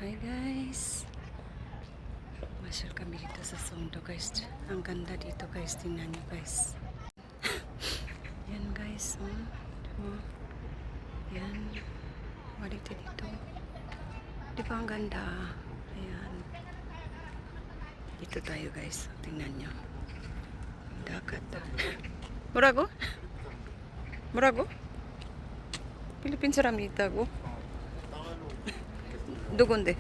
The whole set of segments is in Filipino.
Hi guys, masyal kami dito sa Sondo guys. Ang ganda dito guys, tingnan nyo guys. Yan guys, diba? Yan, balik dito. Di ba ang ganda? Ayan, dito tayo guys, tingnan nyo. Dagat. Murago? Murago? Philippines ramita go. 누군데?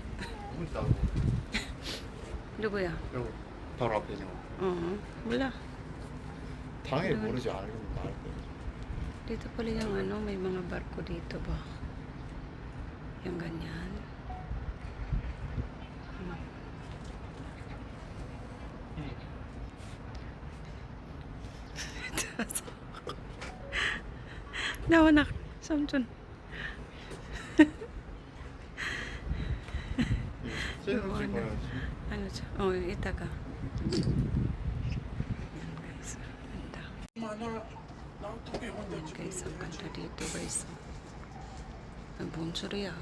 누구야? 요 바로 앞에 있는 거. Wala. 당연히 Doon. 모르지 알고 말 거야. Dito pala yung ano, may mga barko dito ba? Yung ganyan. Nawanak. Samson. 쟤는 찍어야지. Ano siya? Oh, itaga. Yan guys. Ganda. Yan guys, ang ganda dito guys. Ang buong surya.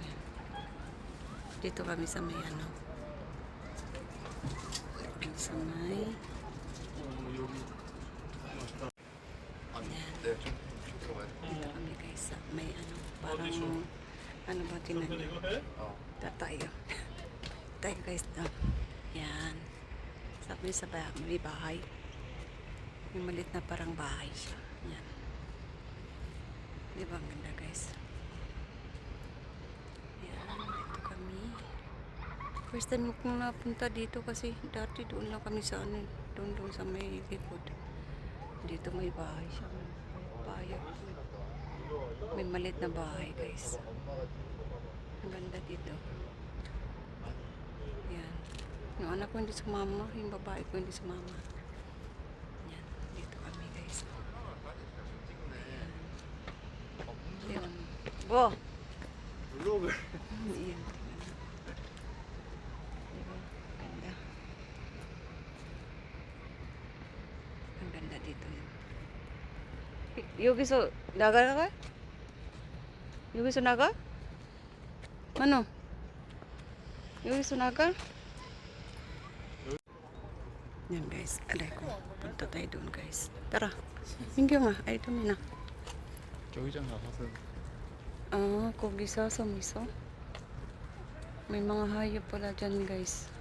Dito kami sa may ano. Sa may... 네, 좀 들어가야 돼. Dito kami guys sa may ano. Parang... Ano ba tinanong? Tayo. Tayo guys na. Yan. Sabi sa may bahay. May malit na parang bahay siya. Yan. Di ba ang ganda guys? Yan. Dito kami. First time kong napunta dito kasi dati doon lang kami sa ano. Doon sa may likod. Dito may bahay siya. Bahay. May malit na bahay guys. Ang ganda dito. Yan. Yung anak ko hindi sumama. Yung babae ko hindi sumama. Yan. Dito kami guys. Ayan. Yan. Bo! 블로그. Yan. Diba? Ganda. Ang ganda dito yun. 여기서 나가라? 여기서 나가? Ano? 여기서 나가? Yan guys, alay ko. Punta tayo doon guys. Tara. Mingyo nga. Ay, ito na. 저기장 가서 Kogi sasam iso. May mga hayop pala dyan guys.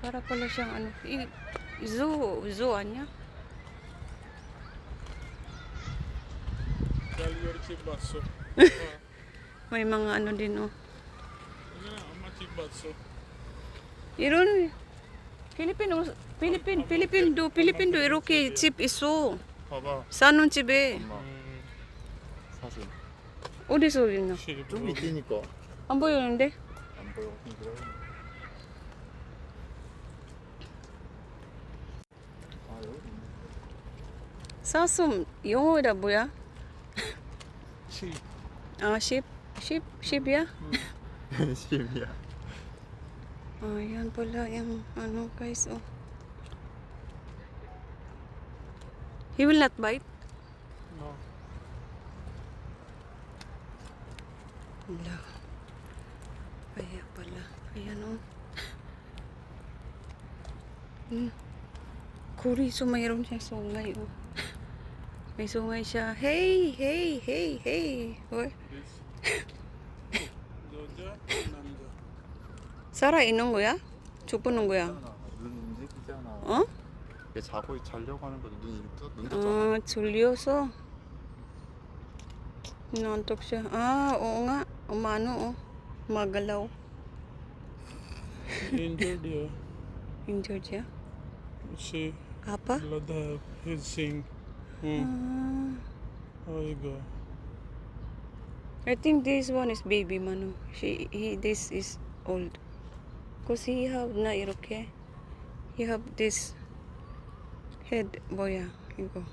Para pala siyang ano. Zoo anya? 집 봤어. May mga ano din oh. 엄마 집 봤어. 이런 필리핀도 이렇게 집 있어. 봐봐. 사는 집에. 엄마 사진. 어디서 있나? 좀 이따니까 안 보이는데? 안 보여. 그래. 아 여기 있네. 사슴 영어가 뭐야? 집. Ship야? 심이야. Yan pala yung ano guys oh. He will not bite? 어. Wala. Kaya pala. Ayan oh. Kuriso mayroon siyang sungay oh. May sungay siya. Hey! Hoy. 여자, 남자. 살아 있는 거야? 죽는 거야? 눈 움직이잖아. 어? 얘 자려고 하는 거도 눈 떴잖아. 졸려서. Inantok siya. Oo nga. Umano oh. Magalaw. Injured, yeah. Injured siya. She Apa? blood have his sing. Oh, you go. I think this one is baby Manu. This is old. Cause he have na 이렇게. He have this head 뭐야 이거.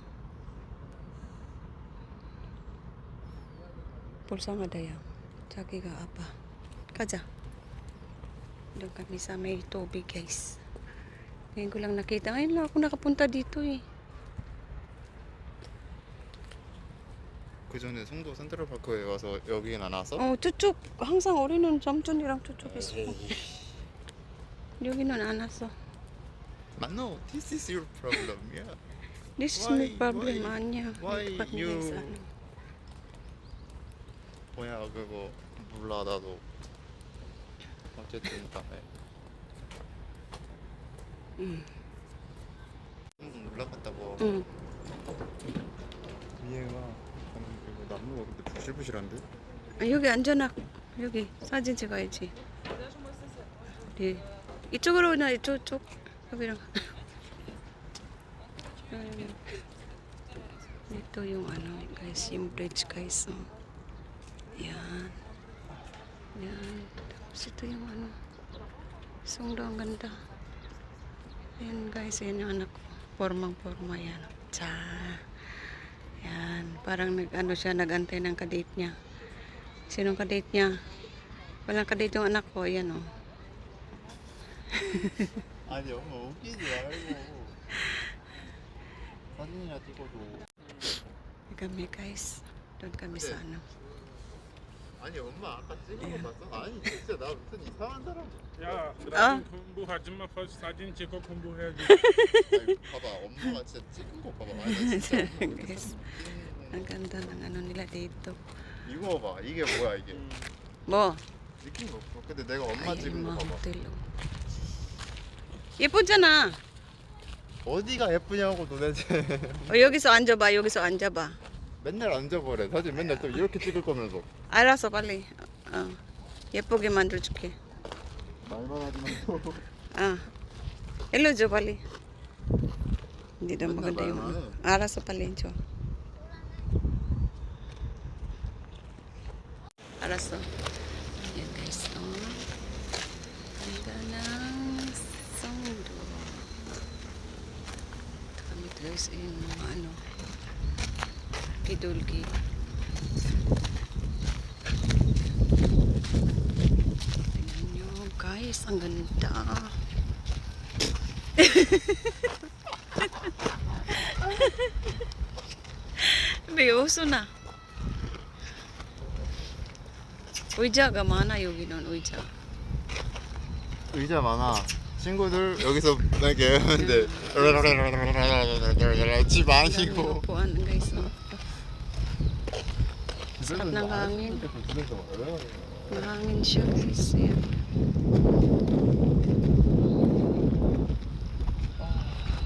불쌍하다야. 자기가 아파. 가자. Doon kami sa may tubig guys. Ngayon ko lang nakita. Ngayon lang ako nakapunta dito eh. 그 전에 송도 센트럴파크에 와서 여기는 안 왔어? 저쪽 항상 우리는 점촌이랑 저쪽에 있어. 에이. 여기는 안 왔어. No, this is your problem. Yeah. This is Why- my problem why- 아니야. why 못 봤는데 you- 있어. 뭐야 그거 몰라 나도. 어쨌든 간에. 응. 올라갔다고. 응. 위에가 이거 나무가 근데 부실부실한데? 여기 앉아놔. 여기 사진 찍어야지. 네. 이쪽으로 이쪽 여기랑. Ito yung ano guys, yung bridge guys. Oh. Yan. Yan. Tapos ito yung ano. Sungdo ang ganda. Yan guys, yan yung anak ko. Formang-forma yan. Tsa. Yan. Parang nag-ano siya, nag-antay ng kadate niya. Sinong kadate niya? Walang kadate yung anak ko. Yan oh. 아니 엄마 웃기지 말고 사진이나 찍어줘. Kami guys. Doon kami sa ano. 아니 엄마 아까 찍은 거 봤어? 아니 진짜 나 무슨 이상한 사람. 야, 아. 공부하지 마. first 사진 찍고 공부해야지. 아니, 봐봐 엄마가 진짜 찍은 거 봐봐. 아니 나 진짜. Guys, ang ganda ng ano nila dito. 이거 봐 이게 뭐야 이게. 뭐? 느낀 거 없어. 근데 내가 엄마 Ay, 찍은 거 mga 봐봐. hotel. Oh. 예쁘잖아. 어디가 예쁘냐고 도대체. 여기서 앉아봐. 여기서 앉아봐. 맨날 앉아버려. 사진 맨날 또 이렇게 찍을 거면서. 알았어, 빨리. 예쁘게 만들어줄게. 말만 하지 말고. 일로 줘, 빨리. Hindi daw 맨날 maganda yung 말만 ano. 해. 알았어, 빨리 줘. 알았어. Ayan guys, ganda ng Songdo. Ito kami guys, yung mga ano, kidulgi. Tingnan nyo guys, ang ganda. May uso na. 의자가 많아 여기는 의자. 의자 많아. 친구들 여기서 이렇게 하는데 집 아니고. Upuan guys. Sarap ng hangin. Mahangin siya guys. Ayan.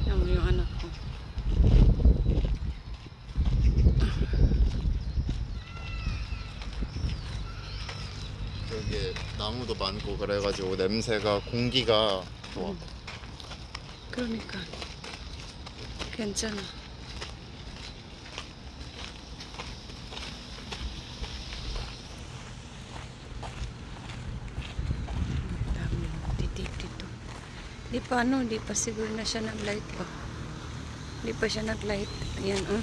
Yan yung anak ko. 여기 나무도 많고 그래가지고 냄새가 공기가 좋아. 그러니까 괜찮아. Dami titik dito. Di pa ano, di pa siguro na siya nag-light pa. Di pa siya nag-light. Ayan oh.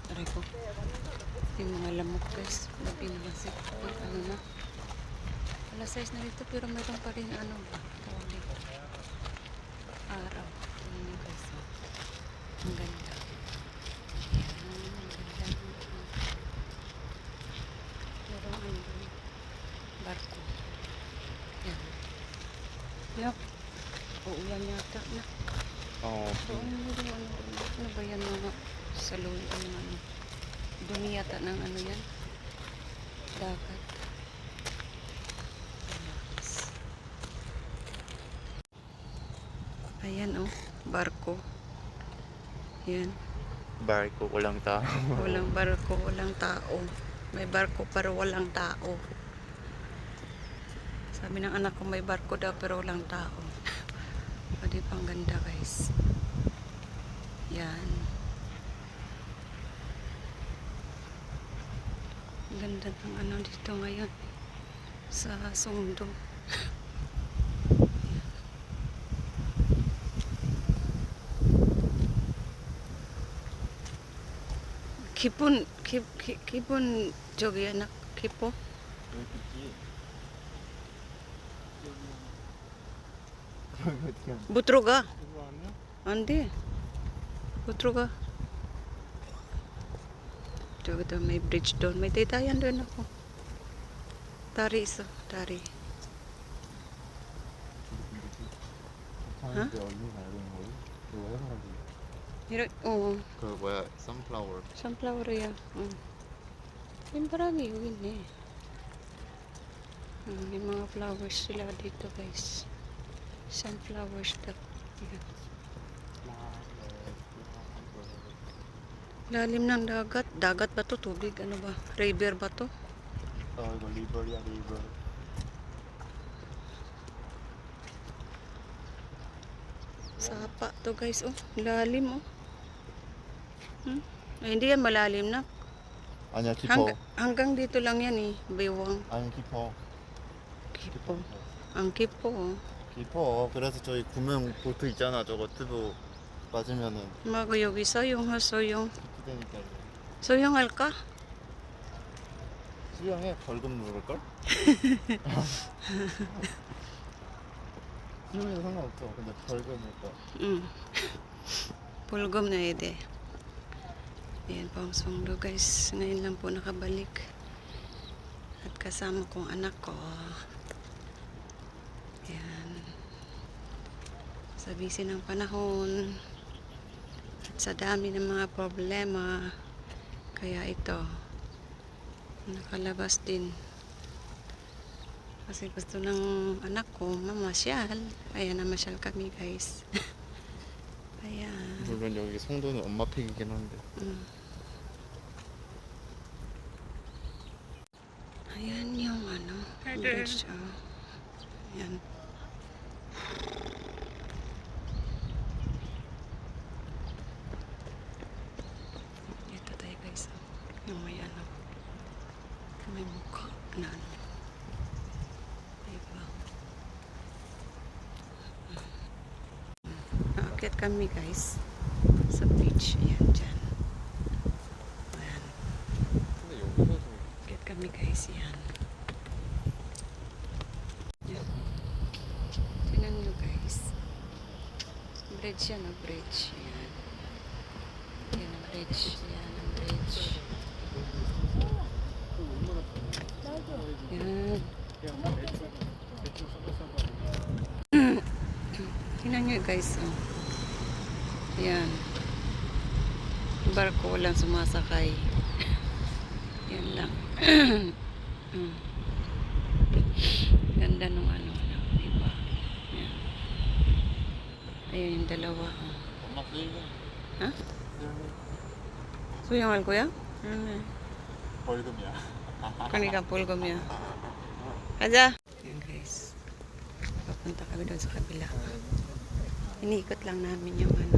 Aray ko. Yung mga lamok guys. Labi na kasi. Ano na. Alas 6 na dito pero mayroon pa rin ano ba. Tawag dito. Araw. Tingnan nyo guys. Oh. Ang ganda. Ayan. Ang ganda. Merong ano doon. Barko. Ayan. Yup. Uulan yata na. So, ano ba yan mga salon, ano, dumi yata ng ano yan, dagat. Ayan oh, barko. Yan, 맑고 walang tao. walang barko, walang tao. May barko pero walang tao. Sabi ng anak ko may barko daw pero walang tao. Pwede pang ganda guys. Yan. Ang ganda ng ano dito ngayon sa Songdo. 기분 저기 anak kipo. Butroga. 이거 아니야? Andi. Putro ka. Ito, may bridge doon. May taytayan doon ako. Tari isa. Tari. 하는데 얼른 가야 되는 거지? 이거 해가지고 Oo. 그 뭐야 선플라워 Sunflower yan. Marami yun eh. May mga flowers sila dito guys. Sunflowers daw. Yan. Lalim ng dagat. Dagat ba to? Tubig? Ano ba? River ba to? 이거 리버리야 리버 Sapa to guys. Oh, lalim oh. Ay, hindi yan malalim na. 아니야 깊어 Hanggang dito lang yan eh. Baywang. 아니 깊어 Kipo. Ang kipo oh. 깊어 그래서 저희 구명 보트 있잖아 저거 튜브 맞으면은 Mago yogi soyong ha soyong. 깊이 되니까 Soyong alka. 수영에 벌금 물을걸? 수영에도 상관없어 근데 벌금일까 Pulgom na ide. Ayan po ang sunglo guys. Ngayon lang po nakabalik. At kasama kong anak ko. Ayan. Sa busy ng panahon. At sa dami ng mga problema. Kaya ito. Nakalabas din. Kasi gusto ng anak ko mamasyal. Kaya namasyal kami guys. Ayan. 물론 여기 송도는 엄마 픽이긴 한데 Ayan yung ano. Bridge, oh. Ayan. Ito tayo guys. Oh. Yung may ano. May mukha na ano. Diba? Aakyat kami guys. Sa beach. Ayan dyan. Ayan. 근데 여기서도 Aakyat kami guys. Ayan. Ayan. Tingnan nyo guys. Bridge yan o. Bridge. Ayan. Ayan ang bridge. Ayan ang bridge. Ayan. Tingnan nyo guys. Oh. Ayan. Barko walang sumasakay. Yan lang. Ganda nung ano. Diba? Ayan. Ayan yung dalawa. Oh. 엄마 픽은 Ha? Suyangal ko yan? 벌금이야 Kanika pulgom yan. Aja! Ayan guys. Papunta kami doon sa kabila. Iniikot lang namin yung ano.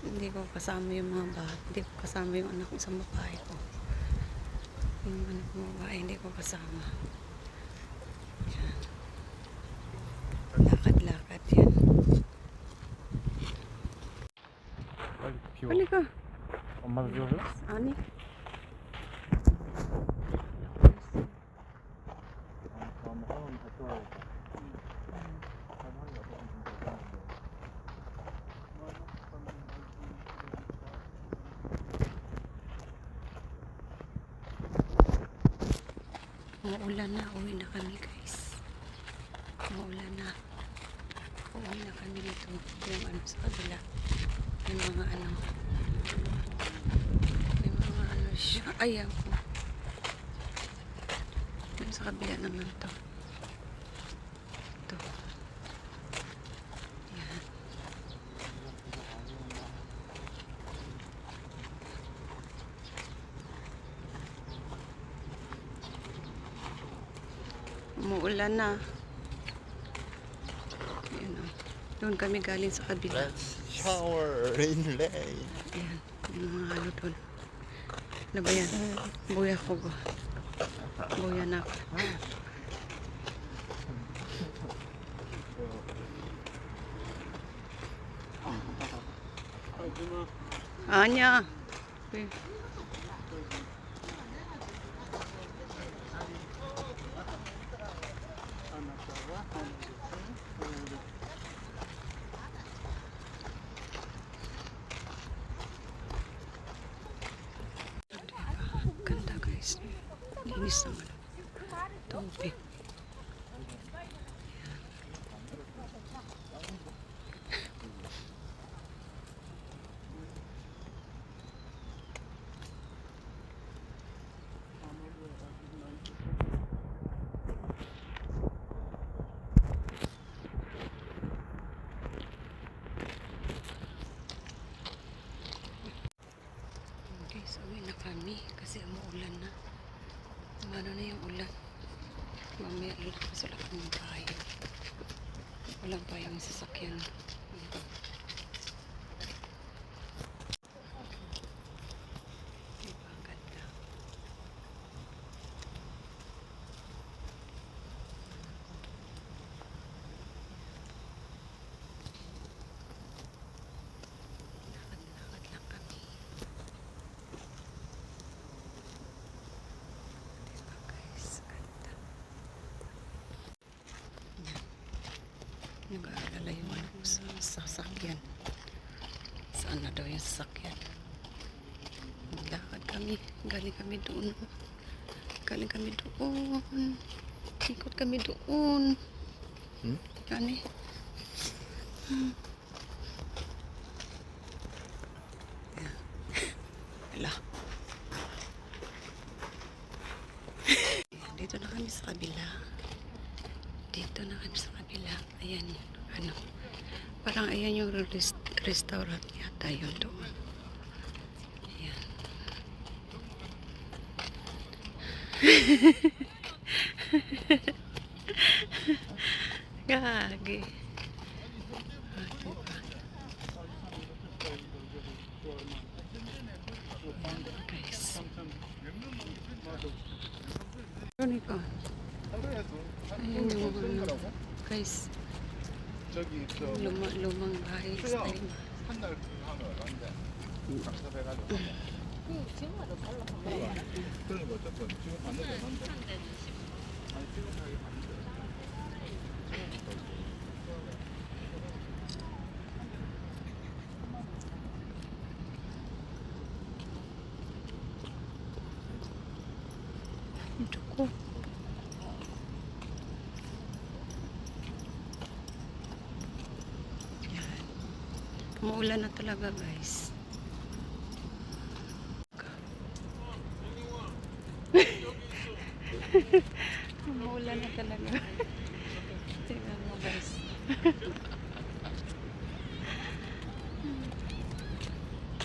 Hindi ko kasama yung mga bata. Hindi ko kasama yung anak ko sa babae ko. Yung anak ko babae, hindi ko kasama. Yan. Lakad-lakad yan. 빨리 비워 Halika. 엄마도 비워줘? Ani? 다음에 할머니 갔다 와야겠다 할머니가 너무 괜찮은데 Maulan na. Uwi na kami guys. Maulan na. Uwi na kami dito. Yung ano sa kabila. Yung mga ano. Yung mga ano siya. Ayan po. Yung sa kabila naman to. Ito. Yan. Umuulan na. Ayan o. Doon kami galing sa kabila. Let's shower in rain Ayan. Yung mga ano doon. Ano ba yan? Buya ko ba? Buya na ako. Anya. Okay. Linis naman. Tubig. Okay, so uwi na kami kasi umuulan na. Ano na yung ulan? Mamaya lalabas ulit ng tayo. Walang pa yung sasakyan. Diba, ang ganda. Lakad-lakad lang kami. Diba guys, ganda. Nag-aalala yung ano ko sa sasakyan. Saan na daw yung sasakyan? Naglakad kami. Galing kami doon. Galing kami doon. Ikot kami doon. Gani. Wala. Dito na kami sa kabila. Dito na kami sa kabila. Ayan yun. Ano. Parang ayan yung restaurant yata yun doon. Ayan. Gagi. Ah, diba? Guys. Ano ito? Ayan yung ano. Guys. 저기 저 Lumang bahay. 수영 Style. 한달 하면 얼마인데? 장사해가지고 그러니까 어쨌든 지금 받는 게 얼마인데? 아니 지금 여기 받는 게 Ito ko. Yan. Umuulan na talaga guys. Umuulan na talaga. Tingnan mo guys.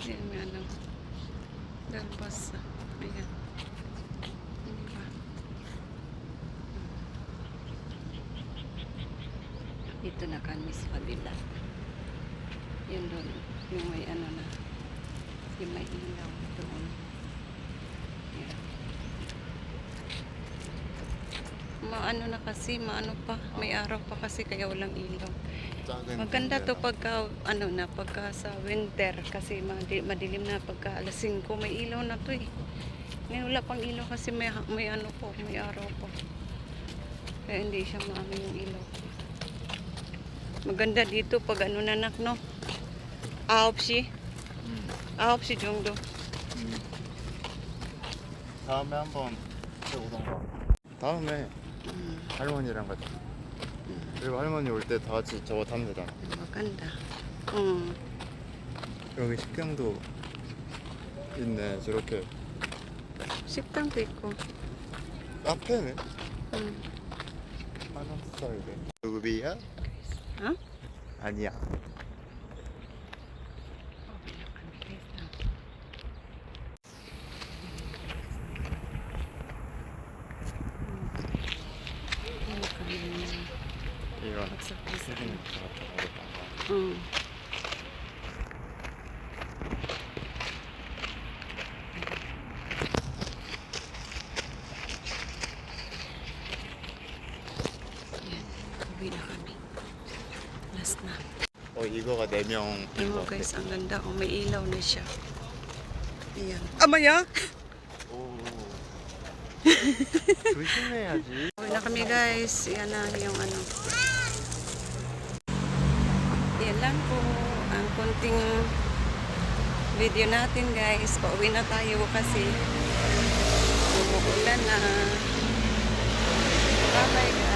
Yan may ano. Dalbasa. Ayan. Diba? Dito na kami sa kabila. Yun doon. Yung may ano na. Yung may ilaw doon. Yan. Maano na kasi, maano pa. May araw pa kasi kaya walang ilaw. 작은 Maganda to pagka, ano na, pagka sa winter. Kasi madilim na pagka alas 5. May ilaw na to eh. Ngayon wala pang ilaw kasi may ano po, may araw po. Kaya hindi siya maano yung ilaw. Maganda dito pag ano nanak no. 9시. 9시 정도. 다음에 한번 오던가 다음에 할머니랑 같이 그리고 할머니 올 때 다 같이 저거 타면 되잖아 Maganda. 여기 식당도 있네 저렇게 식당도 있고. 카페네 음. 만원짜리 누구비야? 어? 아니야 이건 수준이 좀 어렵다 응. Yan, uwi na kami. Last na. 이거가 4명 Oh guys, ang ganda. Oh, may ilaw na siya. Ayan. Amaya! 오 조심해야지 Uwi na kami guys. Yan na yung ano. Yan lang po ang konting video natin guys. Pauwi na tayo kasi Umuulan na. Bye-bye guys.